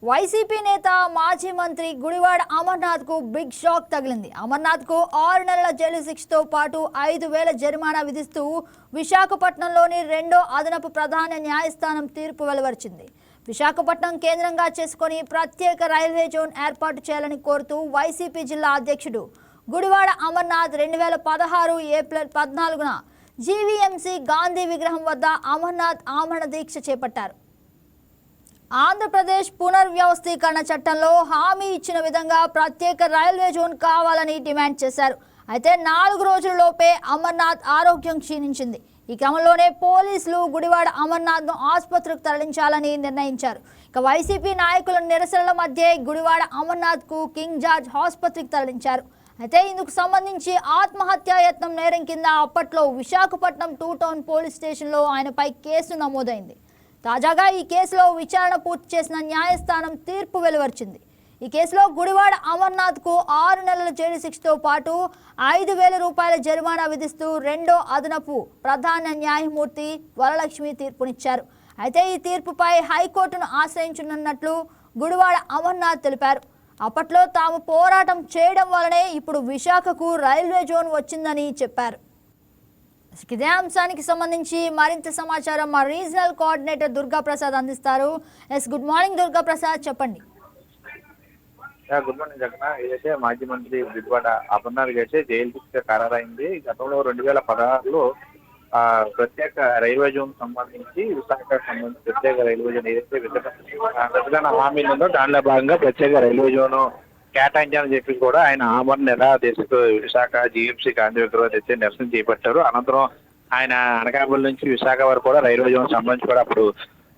YCP నేత మాజీ మంత్రి గుడివాడ అమర్నాథ్ కు బిగ్ షాక్ తగిలింది. అమర్నాథ్ కు 6 నెలల జైలు శిక్షతో పాటు 5,000 జరిమానా విధిస్తూ విశాఖపట్నంలోని రెండో అదనపు ప్రధాన న్యాయస్థానం తీర్పు వెలువరించింది. విశాఖపట్నం కేంద్రంగా చేసుకుని ప్రత్యేక రైల్వే జోన్ ఏర్పాటు చేయాలని కోరుతూ వైసీపీ జిల్లా అధ్యక్షుడు గుడివాడ అమర్నాథ్ 2016 ఏప్రిల్ 14న జీవీఎంసీ గాంధీ విగ్రహం వద్ద అమర్నాథ్ ఆమరణ దీక్ష చేపట్టారు. ఆంధ్రప్రదేశ్ పునర్వ్యవస్థీకరణ చట్టంలో హామీ ఇచ్చిన విధంగా ప్రత్యేక రైల్వే జోన్ కావాలని డిమాండ్ చేశారు. అయితే 4 రోజుల్లోపే అమర్నాథ్ ఆరోగ్యం క్షీణించింది. ఈ క్రమంలోనే పోలీసులు గుడివాడ అమర్నాథ్ను ఆసుపత్రికి తరలించాలని నిర్ణయించారు. ఇక వైసీపీ నాయకుల నిరసనల మధ్య గుడివాడ అమర్నాథ్కు కింగ్ జార్జ్ ఆసుపత్రికి తరలించారు. అయితే ఇందుకు సంబంధించి ఆత్మహత్యాయత్నం నేరం కింద అప్పట్లో విశాఖపట్నం 2 టౌన్ పోలీస్ స్టేషన్లో ఆయనపై కేసు నమోదైంది. తాజాగా ఈ కేసులో విచారణ పూర్తి చేసిన న్యాయస్థానం తీర్పు వెలువరించింది. ఈ కేసులో గుడివాడ అమర్నాథ్కు 6 నెలల జైలు శిక్షతో పాటు 5,000 రూపాయల జరిమానా విధిస్తూ రెండో అదనపు ప్రధాన న్యాయమూర్తి వరలక్ష్మి తీర్పునిచ్చారు. అయితే ఈ తీర్పుపై హైకోర్టును ఆశ్రయించనున్నట్లు గుడివాడ అమర్నాథ్ తెలిపారు. అప్పట్లో తాము పోరాటం చేయడం వల్లనే ఇప్పుడు విశాఖకు రైల్వే జోన్ వచ్చిందని చెప్పారు. ఇదే అంశానికి సంబంధించి మరింత సమాచారం మా రీజనల్ కోఆర్డినేటర్ దుర్గా ప్రసాద్ అందిస్తారు. గుడ్ మార్నింగ్ దుర్గా ప్రసాద్, చెప్పండి. Good morning Jagan. ఏదైతే మాజీ మంత్రి గుడివాడ అమర్నాథ్ అయితే జైలు శిక్ష ఖరారైంది. గతంలో 2016లో ప్రత్యేక రైల్వే జోన్ సంబంధించి విశాఖకు సంబంధించి ప్రత్యేక రైల్వే జోన్ ఏదైతే విభజన హామీలు ఉందో దానిలో భాగంగా ప్రత్యేక రైల్వే జోన్ కేటాయించాలని చెప్పి కూడా ఆయన ఆమరణ నిరాదేశకు విశాఖ జీఎంసీ గాంధీ విగ్రహం తెచ్చి నిరసన చేపట్టారు. అనంతరం ఆయన అనకాపల్లి నుంచి విశాఖ వరకు కూడా రైల్వే జోన్ సంబంధించి కూడా అప్పుడు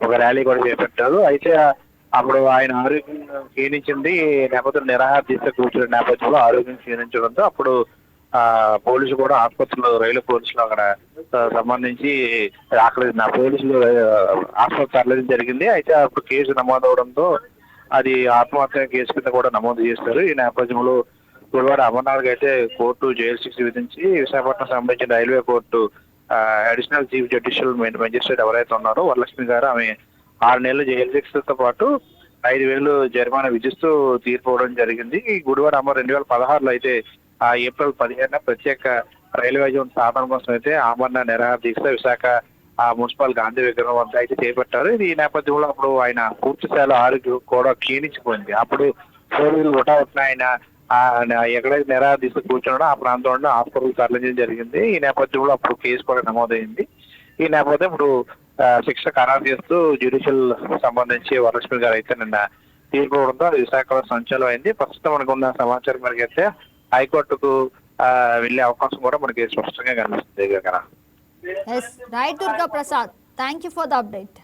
ఒక ర్యాలీ కూడా చేపట్టారు. అయితే అప్పుడు ఆయన ఆరోగ్యం క్షీణించింది. నేపథ్యంలో నిరాహార దీక్ష కూర్చున్న నేపథ్యంలో ఆరోగ్యం క్షీణించడంతో అప్పుడు పోలీసులు కూడా ఆసుపత్రిలో రైలు పోలీసులు అక్కడ సంబంధించి అక్కడ పోలీసులు ఆసుపత్రి తరలించడం జరిగింది. అయితే అప్పుడు కేసు నమోదవడంతో అది ఆత్మహత్య కేసు కింద కూడా నమోదు చేస్తారు. ఈ నేపథ్యంలో గుడివాడ అమర్నాథ్ అయితే కోర్టు జైలు శిక్ష విధించి విశాఖపట్నం సంబంధించిన railway court additional chief judicial magistrate ఎవరైతే ఉన్నారో వరలక్ష్మి గారు ఆమె 6 నెలల జైలు శిక్షతో పాటు 5,000 జరిమానా విధిస్తూ తీర్పు ఇవ్వడం జరిగింది. ఈ గుడివాడ అమర్ 2016లో అయితే ఏప్రిల్ 15న ప్రత్యేక రైల్వే జోన్ సాధన కోసం అయితే ఆమరణ నిరాహార దీక్ష విశాఖ మున్సిపల్ గాంధీ విగ్రహం వద్ద అయితే చేపట్టారు. ఈ నేపథ్యంలో అప్పుడు ఆయన పూర్తి స్థాయిలో ఆరోగ్యం కూడా క్షీణించిపోయింది. అప్పుడు పోలీసులు హుటాహుటిన ఆయన ఎక్కడైతే నిరాహార దీక్ష కూర్చున్నాడో ఆ ప్రాంతంలో హాస్పిటల్ తరలించడం జరిగింది. ఈ నేపథ్యంలో అప్పుడు కేసు కూడా నమోదైంది. ఈ నేపథ్యం ఇప్పుడు శిక్ష ఖరారు చేస్తూ జ్యుడిషియల్ సంబంధించి వరలక్ష్మి గారు అయితే నిన్న తీర్పు ఇవ్వడంతో విశాఖలో సంచలనం అయింది. ప్రస్తుతం మనకున్న సమాచారం మేరకు అయితే హైకోర్టుకు వెళ్లే అవకాశం కూడా మనకి స్పష్టంగా కనిపిస్తుంది. Right Durga Prasad, thank you for the update.